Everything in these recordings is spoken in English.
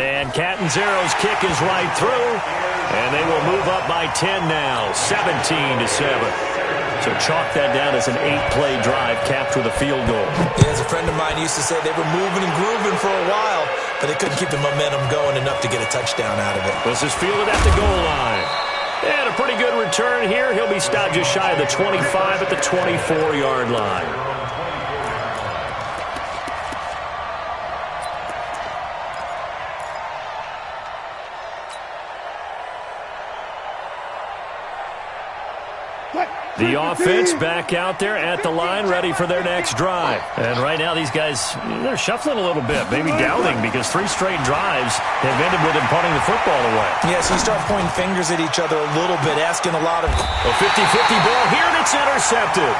And Catanzaro's kick is right through, and they will move up by 10 now, 17-7. So chalk that down as an 8-play drive capped with a field goal. Yeah, as a friend of mine used to say, they were moving and grooving for a while, but they couldn't keep the momentum going enough to get a touchdown out of it. This is fielded at the goal line. And a pretty good return here. He'll be stopped just shy of the 25 at the 24-yard line. The offense back out there at the line, ready for their next drive. And right now, these guys, they're shuffling a little bit, maybe doubting, because 3 straight drives have ended with them punting the football away. Yeah, so you start pointing fingers at each other a little bit, asking a lot of... A 50-50 ball here, and it's intercepted.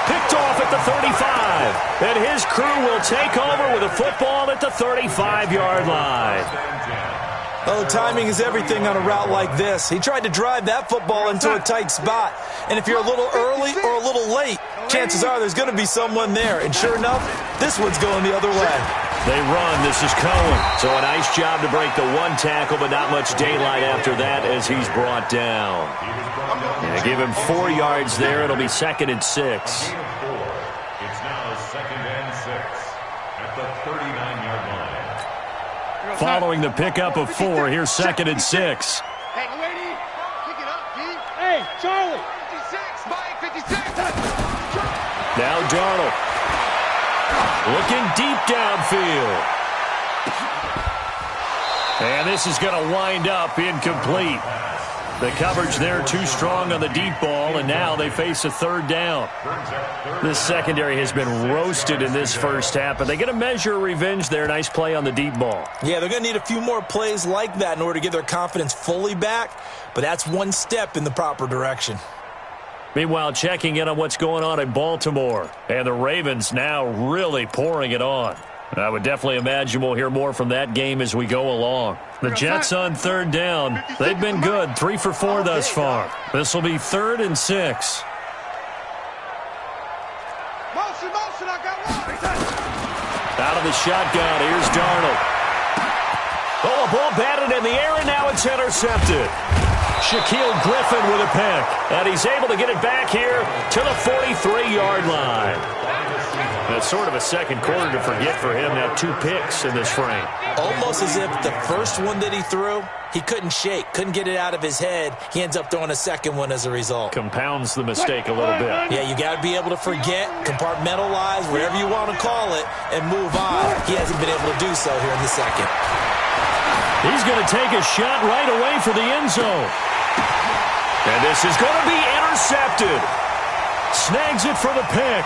Picked off at the 35. And his crew will take over with a football at the 35-yard line. Oh, timing is everything on a route like this. He tried to drive that football into a tight spot. And if you're a little early or a little late, chances are there's going to be someone there. And sure enough, this one's going the other way. They run. This is Cohen. So a nice job to break the 1 tackle, but not much daylight after that as he's brought down. And give him 4 yards there. It'll be 2nd and 6. It's now 2nd and 6 at the 39-yard line. Following the pickup of 4, here's 2nd and 6. Hey, lady, pick it up, Pete. Hey, Charlie. 56, Mike, 56. Now Darnold. Looking deep downfield. And this is going to wind up incomplete. The coverage there too strong on the deep ball, and now they face a 3rd down. This secondary has been roasted in this first half, but they get a measure of revenge there. Nice play on the deep ball. Yeah, they're going to need a few more plays like that in order to get their confidence fully back, but that's one step in the proper direction. Meanwhile, checking in on what's going on in Baltimore, and the Ravens now really pouring it on. I would definitely imagine we'll hear more from that game as we go along. The Jets on 3rd down. They've been good, 3 for 4 thus far. This will be 3rd and 6. Motion, I got one. Out of the shotgun, here's Darnold. Oh, a ball batted in the air, and now it's intercepted. Shaquille Griffin with a pick, and he's able to get it back here to the 43-yard line. That's sort of a second quarter to forget for him. Now 2 picks in this frame. Almost as if the first one that he threw, he couldn't shake, couldn't get it out of his head. He ends up throwing a second one as a result. Compounds the mistake a little bit. Yeah, you got to be able to forget, compartmentalize, whatever you want to call it, and move on. He hasn't been able to do so here in the second. He's going to take a shot right away for the end zone. And this is going to be intercepted. Snags it for the pick.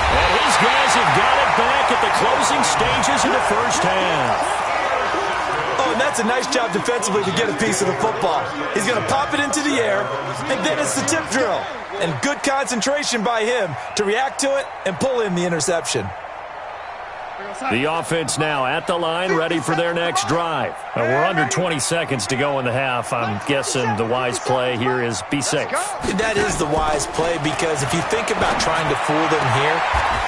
And his guys have got it back at the closing stages of the first half. Oh, and that's a nice job defensively to get a piece of the football. He's going to pop it into the air, and then it's the tip drill. And good concentration by him to react to it and pull in the interception. The offense now at the line, ready for their next drive. We're under 20 seconds to go in the half. I'm guessing the wise play here is be safe. That is the wise play, because if you think about trying to fool them here,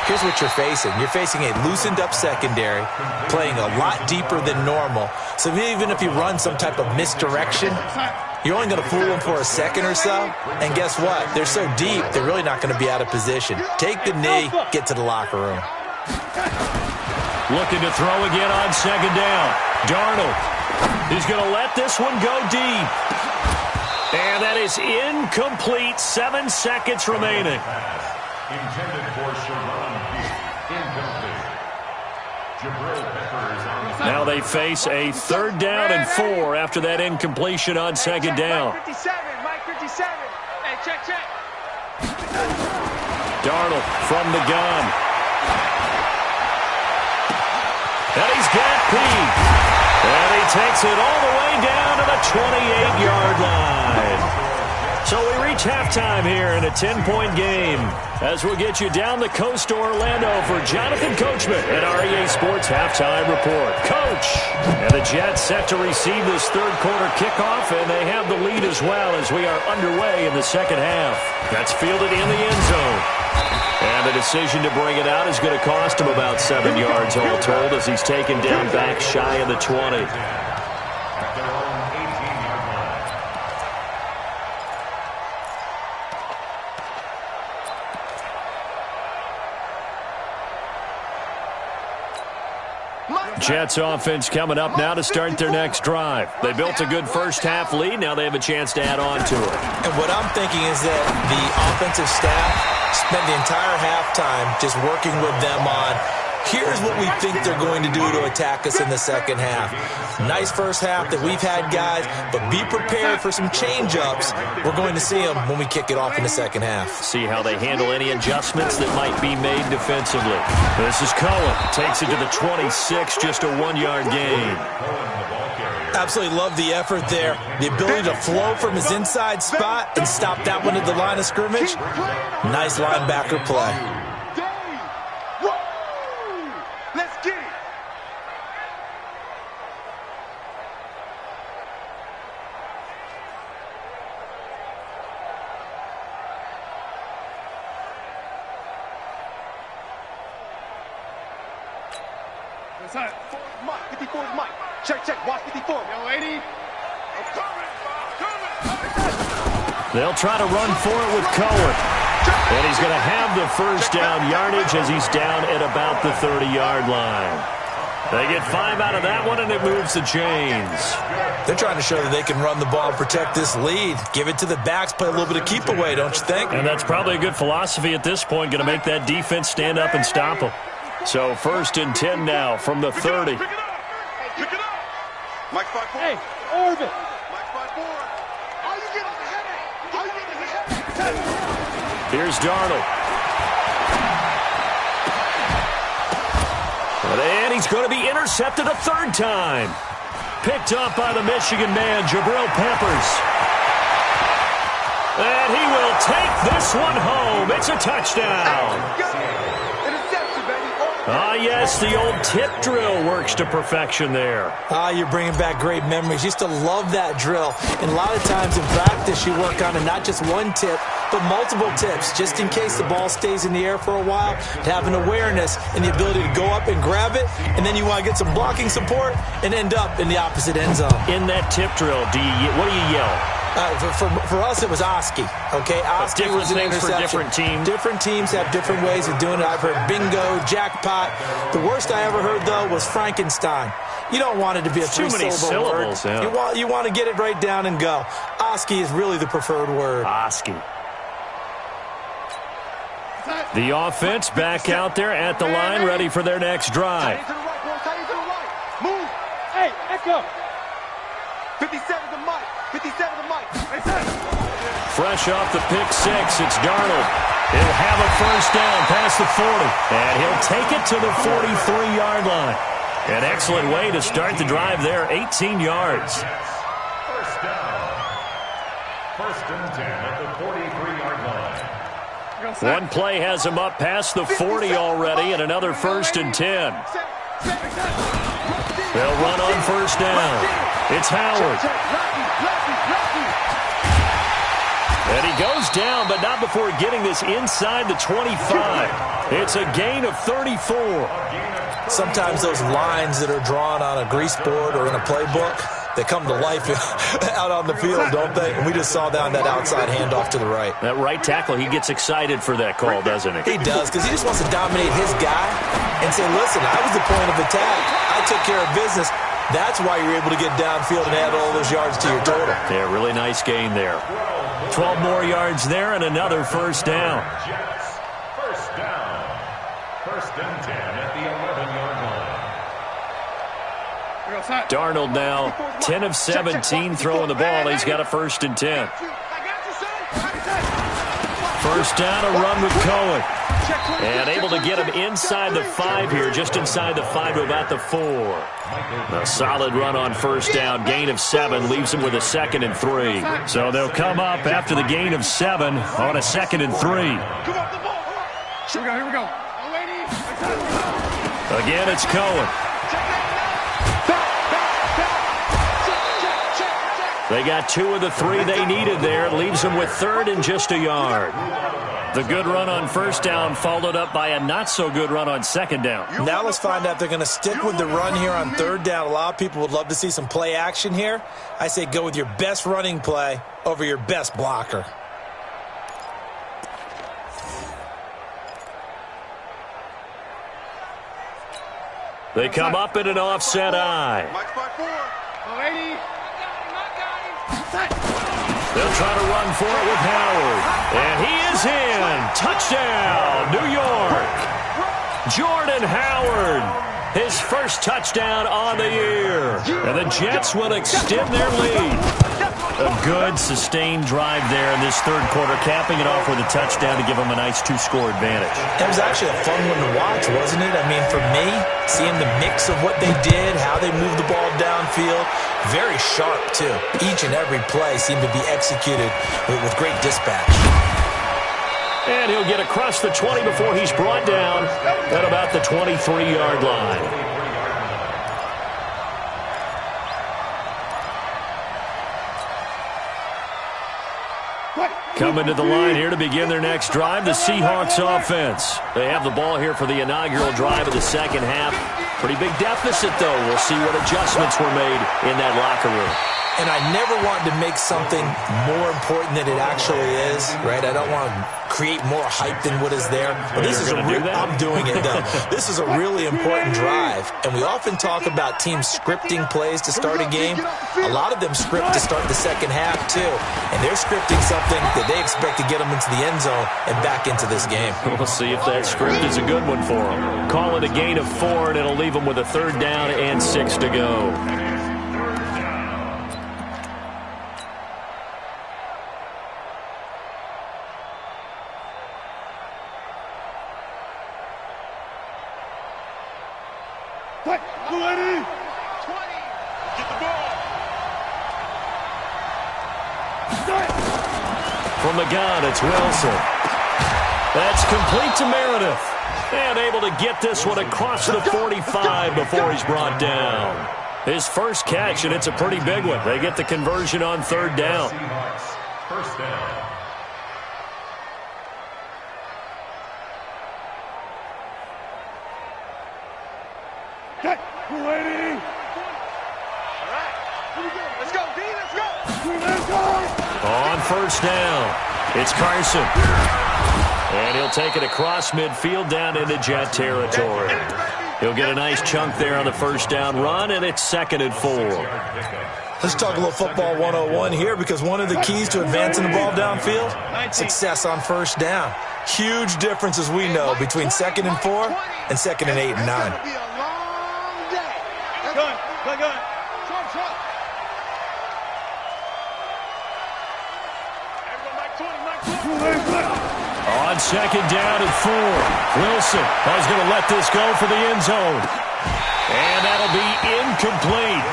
here's what you're facing. You're facing a loosened up secondary, playing a lot deeper than normal. So even if you run some type of misdirection, you're only going to fool them for a second or so. And guess what? They're so deep, they're really not going to be out of position. Take the knee, get to the locker room. Looking to throw again on 2nd down. Darnold. He's going to let this one go deep. And that is incomplete. 7 seconds remaining. Intended for Sharon Incomplete. Now they face a 3rd down and 4 after that incompletion on 2nd down. Mike 57, Mike 57. Hey, check. Darnold from the gun. And he's got Pete. And he takes it all the way down to the 28-yard line. So we reach halftime here in a 10-point game as we'll get you down the coast to Orlando for Jonathan Coachman at our EA Sports Halftime Report. Coach! And the Jets set to receive this 3rd quarter kickoff, and they have the lead as well as we are underway in the second half. That's fielded in the end zone. And And the decision to bring it out is going to cost him about 7 yards all told as he's taken down back shy of the 20. Jets offense coming up now to start their next drive. They built a good first-half lead. Now they have a chance to add on to it. And what I'm thinking is that the offensive staff spent the entire halftime just working with them on, here's what we think they're going to do to attack us in the second half. Nice first half that we've had, guys, but be prepared for some change-ups. We're going to see them when we kick it off in the second half. See how they handle any adjustments that might be made defensively. This is Cohen. Takes it to the 26, just a 1-yard gain. Absolutely love the effort there. The ability to flow from his inside spot and stop that one at the line of scrimmage. Nice linebacker play. Let's get it. Inside. Mike, 54 is Mike. Check, watch 54. Yo, 80. I'm coming. They'll try to run for it with Cohen. And he's going to have the first down yardage as he's down at about the 30-yard line. They get 5 out of that one, and it moves the chains. They're trying to show that they can run the ball and protect this lead. Give it to the backs, play a little bit of keep away, don't you think? And that's probably a good philosophy at this point, going to make that defense stand up and stop them. So 1st and 10 now from the 30. Pick it up. Mike 5-4. Hey, Orvin. Mike 5-4. All you get is a headache. Here's Darnold. And he's going to be intercepted a 3rd time. Picked up by the Michigan man, Jabril Peppers. And he will take this one home. It's a touchdown. Yes, the old tip drill works to perfection there. You're bringing back great memories. Used to love that drill. And a lot of times in practice, you work on it, not just one tip, but multiple tips, just in case the ball stays in the air for a while, to have an awareness and the ability to go up and grab it, and then you want to get some blocking support and end up in the opposite end zone. In that tip drill, what do you yell? For us, it was Oski. Okay, Oski was an interception. For different teams. Different teams have different ways of doing it. I've heard bingo, jackpot. The worst I ever heard, though, was Frankenstein. You don't want it to be a three-syllable word. Yeah. You want to get it right down and go. Oski is really the preferred word. Oski. The offense back out there at the line, ready for their next drive. Move. Hey, echo. 57 to Mike. 57 to Mike. Fresh off the pick 6, it's Darnold. He'll have a first down past the 40. And he'll take it to the 43-yard line. An excellent way to start the drive there, 18 yards. First down. 1st and 10 at the 43-yard line. One play has him up past the 40 already, and another 1st and 10. They'll run on first down. It's Howard. And he goes down, but not before getting this inside the 25. It's a gain of 34. Sometimes those lines that are drawn on a grease board or in a playbook, they come to life out on the field, don't they? And we just saw down that outside handoff to the right. That right tackle, he gets excited for that call, doesn't he? He does, because he just wants to dominate his guy and say, listen, I was the point of attack. I took care of business. That's why you're able to get downfield and add all those yards to your total. Yeah, really nice gain there. 12 more yards there and another first down. Jets, first down. 1st and 10 at the 11-yard line. Darnold now 10 of 17 throwing the ball. He's got a 1st and 10. First down, a run with Cohen. And able to get him inside the 5 here, just inside the 5 to about the 4. A solid run on first down, gain of 7, leaves him with a 2nd and 3. So they'll come up after the gain of 7 on a 2nd and 3. Here we go. Again, it's Cohen. They got 2 of the 3 they needed there. Leaves them with 3rd and just a yard. The good run on first down followed up by a not-so-good run on second down. Now let's find out if they're going to stick with the run here on third down. A lot of people would love to see some play action here. I say go with your best running play over your best blocker. They come up in an offset eye. They'll try to run for it with Howard. And he is in. Touchdown, New York. Jordan Howard, his first touchdown on the year. And the Jets will extend their lead. A good, sustained drive there in this third quarter, capping it off with a touchdown to give them a nice two-score advantage. It was actually a fun one to watch, wasn't it? I mean, for me, seeing the mix of what they did, how they moved the ball downfield, very sharp, too. Each and every play seemed to be executed with great dispatch. And he'll get across the 20 before he's brought down at about the 23-yard line. Coming to the line here to begin their next drive, the Seahawks offense. They have the ball here for the inaugural drive of the second half. Pretty big deficit, though. We'll see what adjustments were made in that locker room. And I never wanted to make something more important than it actually is, right? I don't want to create more hype than what is there. But this is I'm doing it, though. This is a really important drive. And we often talk about teams scripting plays to start a game. A lot of them script to start the second half, too. And they're scripting something that they expect to get them into the end zone and back into this game. We'll see if that script is a good one for them. Call it a gain of 4, and it'll leave them with a third down and 6 to go. From the gun, it's Wilson. That's complete to Meredith. And able to get this one across the 45 before he's brought down. His first catch, and it's a pretty big one. They get the conversion on third down. First down. On first down, it's Carson. And he'll take it across midfield down into Jet territory. He'll get a nice chunk there on the first down run, and it's 2nd and 4. Let's talk a little football 101 here, because one of the keys to advancing the ball downfield, success on first down. Huge difference, as we know, between 2nd and 4 and 2nd and 8 and 9. On second down and 4, Wilson is going to let this go for the end zone. And that'll be incomplete.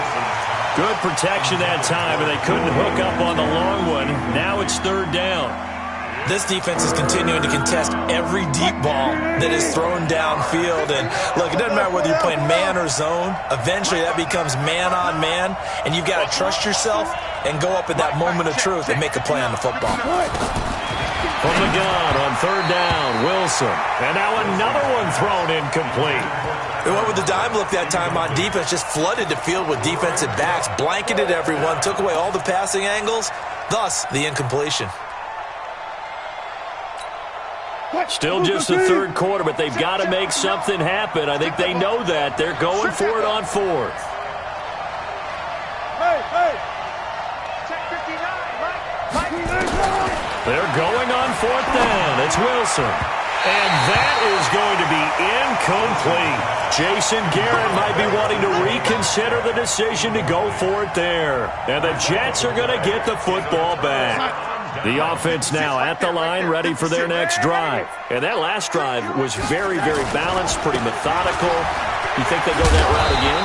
Good protection that time, and they couldn't hook up on the long one. Now it's third down. This defense is continuing to contest every deep ball that is thrown downfield. And, look, it doesn't matter whether you're playing man or zone. Eventually that becomes man on man, and you've got to trust yourself and go up at that moment of truth and make a play on the football. From the gun on third down, Wilson. And now another one thrown incomplete. They went with the dime look that time on defense, just flooded the field with defensive backs, blanketed everyone, took away all the passing angles, thus the incompletion. Still just the third quarter, but they've got to make something happen. I think they know that. They're going for it on fourth. They're going on fourth down. It's Wilson. And that is going to be incomplete. Jason Garrett might be wanting to reconsider the decision to go for it there. And the Jets are going to get the football back. The offense now at the line, ready for their next drive. And that last drive was very, very balanced, pretty methodical. You think they go that route again?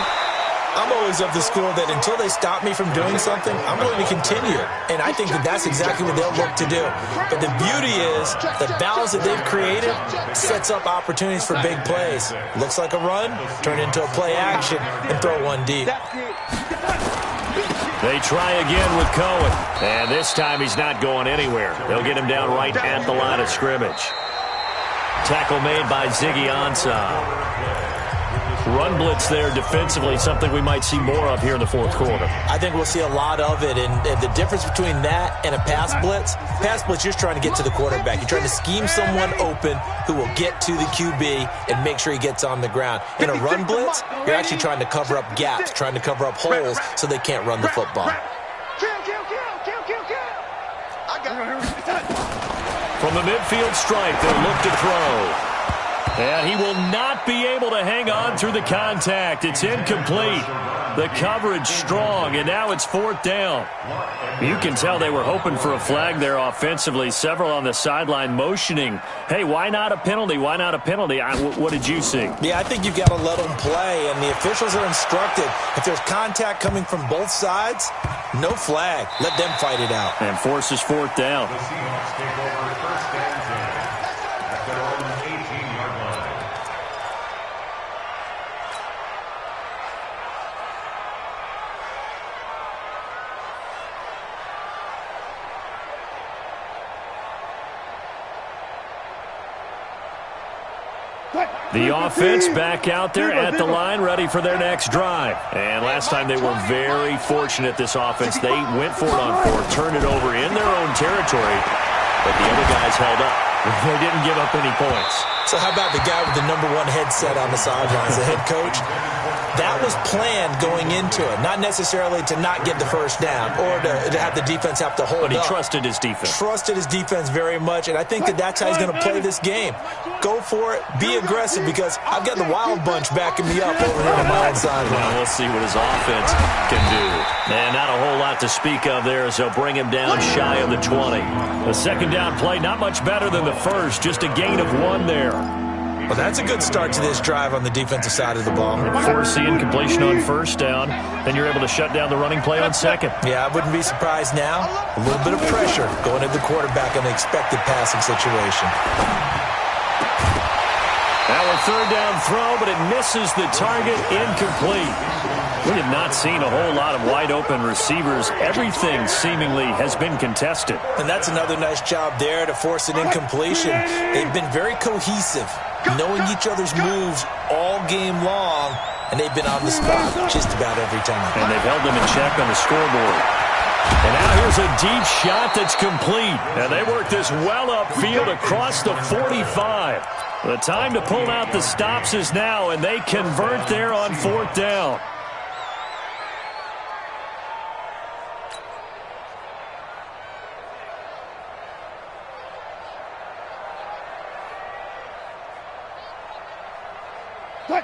I'm always of the school that until they stop me from doing something, I'm going to continue. And I think that that's exactly what they'll look to do. But the beauty is the balance that they've created sets up opportunities for big plays. Looks like a run, turn into a play action, and throw one deep. They try again with Cohen. And this time he's not going anywhere. They'll get him down right at the line of scrimmage. Tackle made by Ziggy Ansah. Run blitz there defensively, something we might see more of here in the fourth quarter. I think we'll see a lot of it, and the difference between that and a pass blitz, you're just trying to get to the quarterback. You're trying to scheme someone open who will get to the QB and make sure he gets on the ground. In a run blitz, you're actually trying to cover up gaps, trying to cover up holes so they can't run the football. From the midfield stripe, they'll look to throw. And he will not be able to hang on through the contact. It's incomplete. The coverage strong, and now it's fourth down. You can tell they were hoping for a flag there offensively. Several on the sideline motioning, hey, why not a penalty? Why not a penalty? What did you see? Yeah, I think you've got to let them play, and the officials are instructed. If there's contact coming from both sides, no flag. Let them fight it out. And forces fourth down. The Seahawks take over first and 10 at their own 18-yard line. The offense back out there at the line, ready for their next drive. And last time they were very fortunate, this offense. They went for it on fourth, turned it over in their own territory, but the other guys held up. They didn't give up any points. So how about the guy with the number one headset on the sidelines, the head coach? That was planned going into it, not necessarily to not get the first down or to have the defense have to hold up. But he trusted his defense. Trusted his defense very much, and I think that's how he's going to play this game. Go for it, be aggressive, because I've got the wild bunch backing me up over here on my own sideline. Well, we'll see what his offense can do. And not a whole lot to speak of there as they'll bring him down shy of the 20. The second down play, not much better than the first, just a gain of 1 there. Well, that's a good start to this drive on the defensive side of the ball. Force the incompletion on first down, then you're able to shut down the running play on second. Yeah, I wouldn't be surprised now. A little bit of pressure going at the quarterback in the expected passing situation. Our third down throw, but it misses the target, incomplete. We have not seen a whole lot of wide-open receivers. Everything seemingly has been contested. And that's another nice job there to force an incompletion. They've been very cohesive, knowing each other's moves all game long, and they've been on the spot just about every time. And they've held them in check on the scoreboard. And now here's a deep shot that's complete. And they work this well upfield across the 45. The time to pull out the stops is now, and they convert there on fourth down.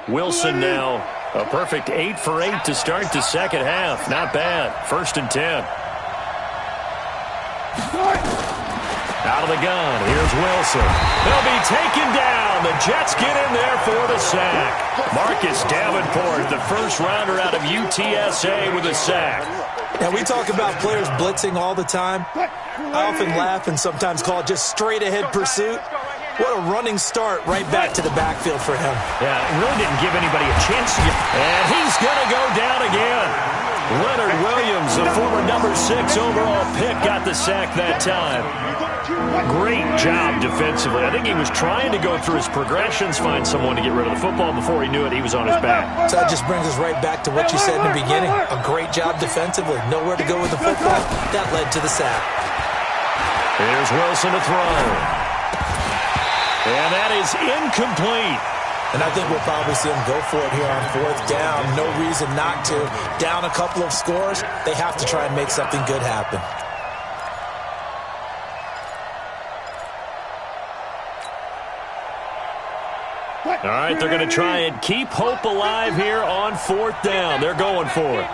Wilson now, a perfect 8 for 8 to start the second half. Not bad. First and 10. Out of the gun, here's Wilson. They'll be taken down. The Jets get in there for the sack. Marcus Davenport, the first rounder out of UTSA with a sack. Now, we talk about players blitzing all the time. I often laugh and sometimes call it just straight-ahead pursuit. What a running start right back to the backfield for him. Yeah, it really didn't give anybody a chance to get... And he's going to go down again. Leonard Williams, the former number 6 overall pick, got the sack that time. Great job defensively. I think he was trying to go through his progressions, find someone to get rid of the football. Before he knew it, he was on his back. So that just brings us right back to what you said in the beginning. A great job defensively. Nowhere to go with the football. That led to the sack. Here's Wilson to throw. And that is incomplete. And I think we'll probably see him go for it here on fourth down. No reason not to. Down a couple of scores, they have to try and make something good happen. All right, they're going to try and keep hope alive here on fourth down. They're going for it.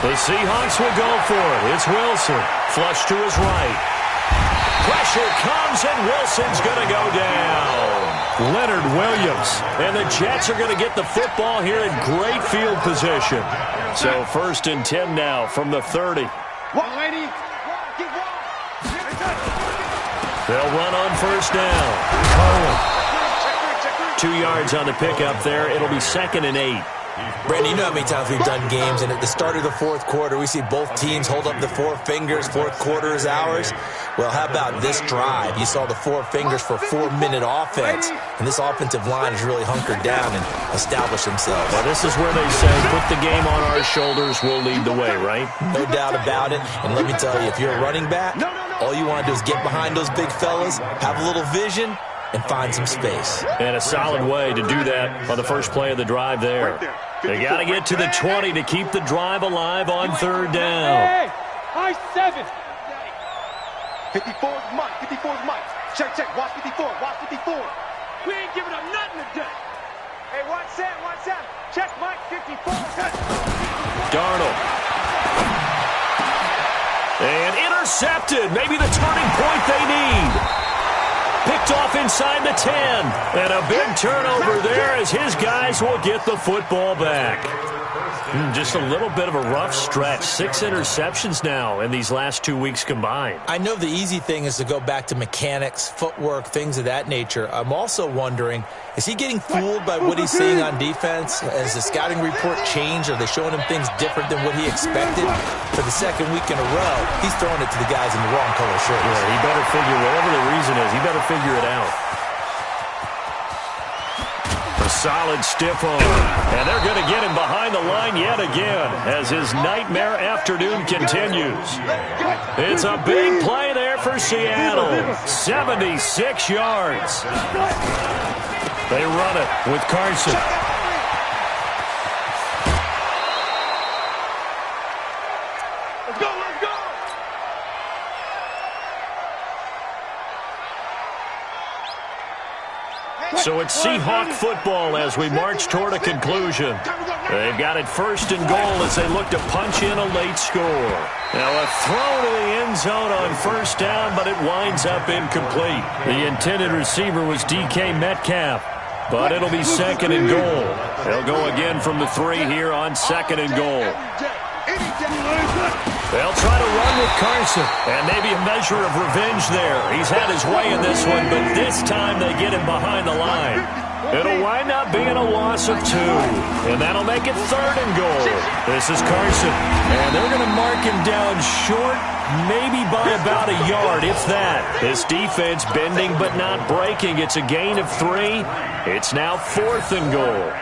The Seahawks will go for it. It's Wilson. Flush to his right. Pressure comes, and Wilson's going to go down. Leonard Williams. And the Jets are going to get the football here in great field position. So first and 10 now from the 30. They'll run on first down. Cohen. 2 yards on the pickup there. It'll be second and 8. Brandon, you know how many times we've done games, and at the start of the fourth quarter, we see both teams hold up the four fingers. Fourth quarter is ours. Well, how about this drive? You saw the four fingers for 4-minute offense, and this offensive line has really hunkered down and established themselves. Well, this is where they say, put the game on our shoulders, we'll lead the way, right? No doubt about it. And let me tell you, if you're a running back, all you want to do is get behind those big fellas, have a little vision, and find some space. And a solid way to do that on the first play of the drive there. They got to get to the 20 to keep the drive alive on third down. Hey, I-7. 54's Mike. 54's Mike. Check, check. Watch 54. Watch 54. We ain't giving up nothing today. Hey, watch that. Watch that. Check Mike 54. Darnold. And intercepted. Maybe the turning point they need. Picked off inside the 10. And a big turnover there as his guys will get the football back. Just a little bit of a rough stretch. 6 interceptions now in these last 2 weeks combined. I know the easy thing is to go back to mechanics, footwork, things of that nature. I'm also wondering, is he getting fooled by what he's seeing on defense? Has the scouting report changed? Are they showing him things different than what he expected? For the second week in a row, he's throwing it to the guys in the wrong color shirts. Yeah, he better figure, whatever the reason is, he better figure it out. A solid stiff arm. And they're going to get him behind the line yet again as his nightmare afternoon continues. It's a big play there for Seattle. 76 yards. They run it with Carson. Let's go, let's go. So it's Seahawk football as we march toward a conclusion. They've got it first and goal as they look to punch in a late score. Now a throw to the end zone on first down, but it winds up incomplete. The intended receiver was DK Metcalf, but it'll be second and goal. They'll go again from the 3 here on second and goal. They'll try to run with Carson, and maybe a measure of revenge there. He's had his way in this one, but this time they get him behind the line. It'll wind up being a loss of 2, and that'll make it third and goal. This is Carson, and they're going to mark him down short, maybe by about a yard, if that. This defense bending but not breaking. It's a gain of 3. It's now fourth and goal.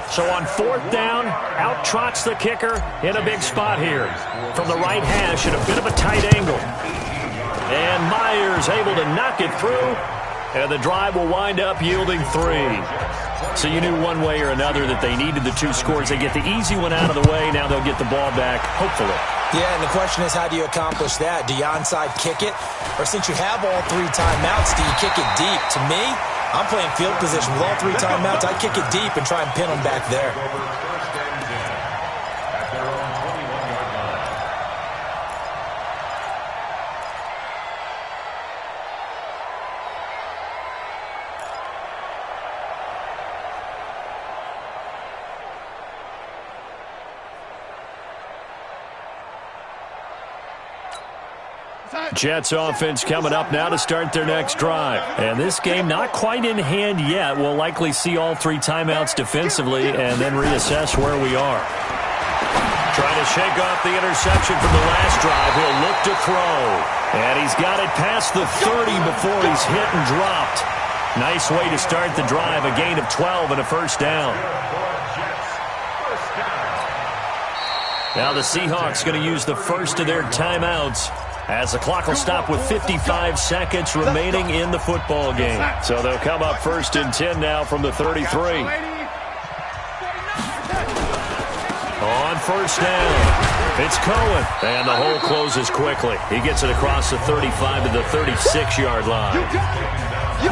So on fourth down, out trots the kicker in a big spot here. From the right hash at a bit of a tight angle. And Myers able to knock it through. And the drive will wind up yielding 3. So you knew one way or another that they needed the 2 scores. They get the easy one out of the way. Now they'll get the ball back, hopefully. Yeah, and the question is, how do you accomplish that? Do you onside kick it? Or since you have all 3 timeouts, do you kick it deep? To me, I'm playing field position with all 3 timeouts. I kick it deep and try and pin them back there. Jets offense coming up now to start their next drive. And this game not quite in hand yet. We'll likely see all 3 timeouts defensively and then reassess where we are. Trying to shake off the interception from the last drive. He'll look to throw. And he's got it past the 30 before he's hit and dropped. Nice way to start the drive. A gain of 12 and a first down. Now the Seahawks going to use the first of their timeouts as the clock will stop with 55 seconds remaining in the football game. So they'll come up first and 10 now from the 33. On first down, it's Cohen. And the hole closes quickly. He gets it across the 35 to the 36-yard line.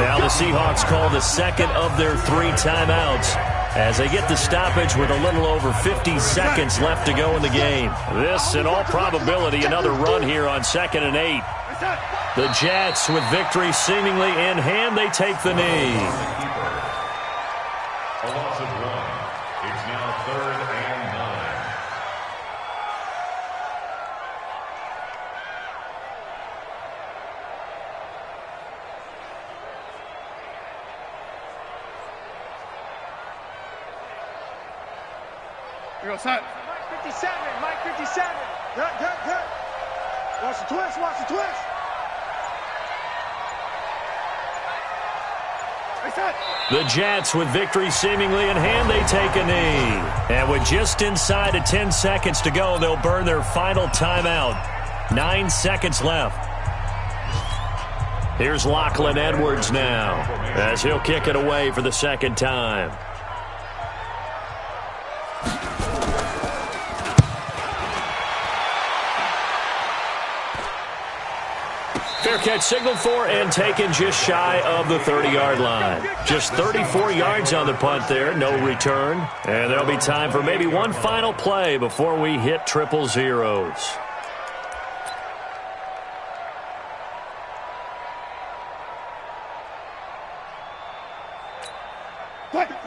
Now the Seahawks call the second of their 3 timeouts as they get the stoppage with a little over 50 seconds left to go in the game. This, in all probability, another run here on 2nd and 8. The Jets, with victory seemingly in hand, they take the knee. A loss of 1. It's now 3rd and 9. go, set. Mike 57, Mike 57. Good, good, good. Watch the twist, watch the twist. The Jets, with victory seemingly in hand, they take a knee. And with just inside of 10 seconds to go, they'll burn their final timeout. 9 seconds left. Here's Lachlan Edwards now, as he'll kick it away for the second time. Fair catch signaled for and taken just shy of the 30-yard line. Just 34 yards on the punt there, no return. And there'll be time for maybe one final play before we hit triple zeros.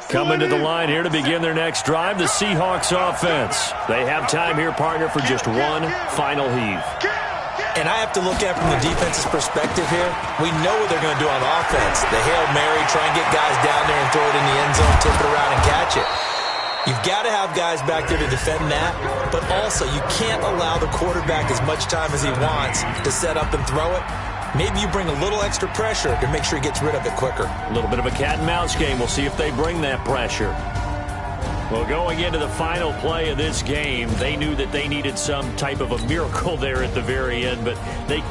Coming to the line here to begin their next drive, the Seahawks offense. They have time here, partner, for just one final heave. And I have to look at it from the defense's perspective here. We know what they're going to do on offense. The Hail Mary, try and get guys down there and throw it in the end zone, tip it around and catch it. You've got to have guys back there to defend that, but also you can't allow the quarterback as much time as he wants to set up and throw it. Maybe you bring a little extra pressure to make sure he gets rid of it quicker. A little bit of a cat and mouse game. We'll see if they bring that pressure. Well, going into the final play of this game, they knew that they needed some type of a miracle there at the very end, but they...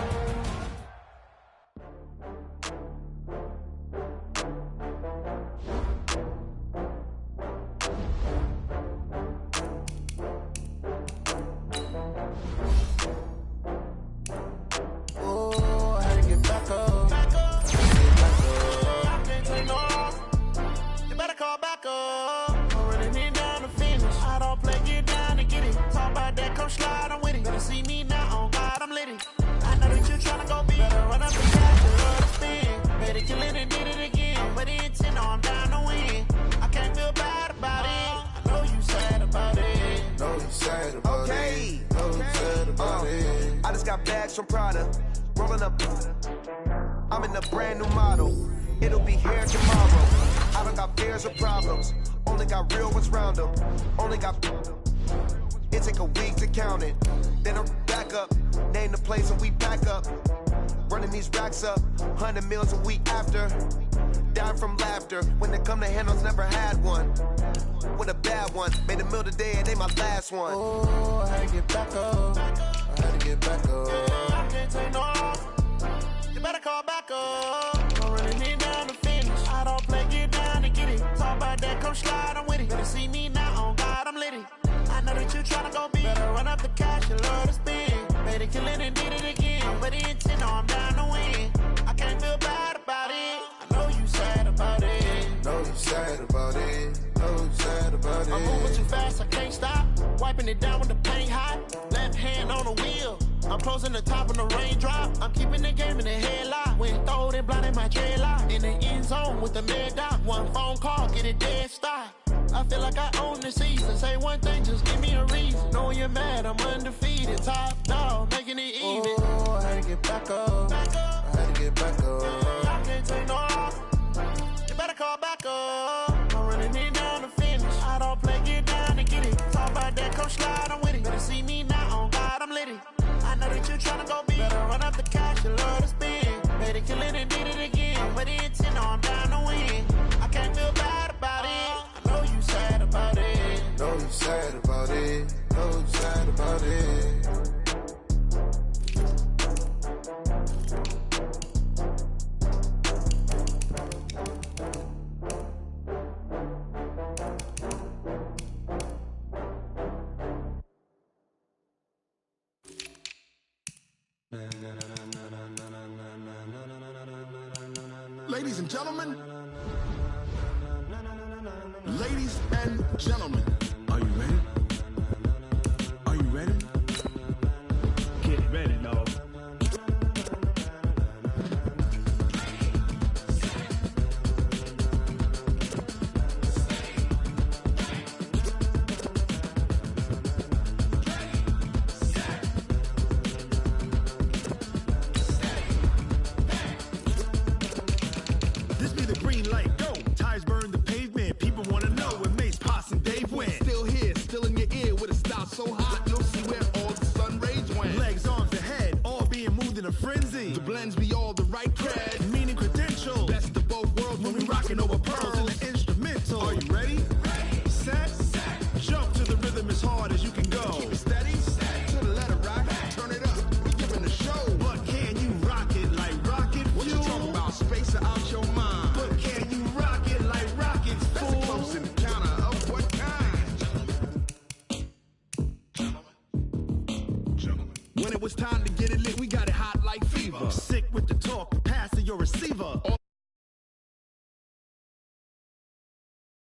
Ladies and gentlemen, ladies and gentlemen, are you ready? Are you ready? Get ready, dog. This be the green light, go. Tires burn the pavement. People want to know when Mace, Poss, and Dave win. hard as you can go. Keep it steady, to the letter rock. Turn it up, we giving the show. But can you rock it like rocket fuel? What you talking about? Space out your mind. But can you rock it like rockets, fool? That's a close encounter of what kind? Gentlemen. When it was time to get it lit, we got it hot like fever. Sick with the talk, passing your receiver. All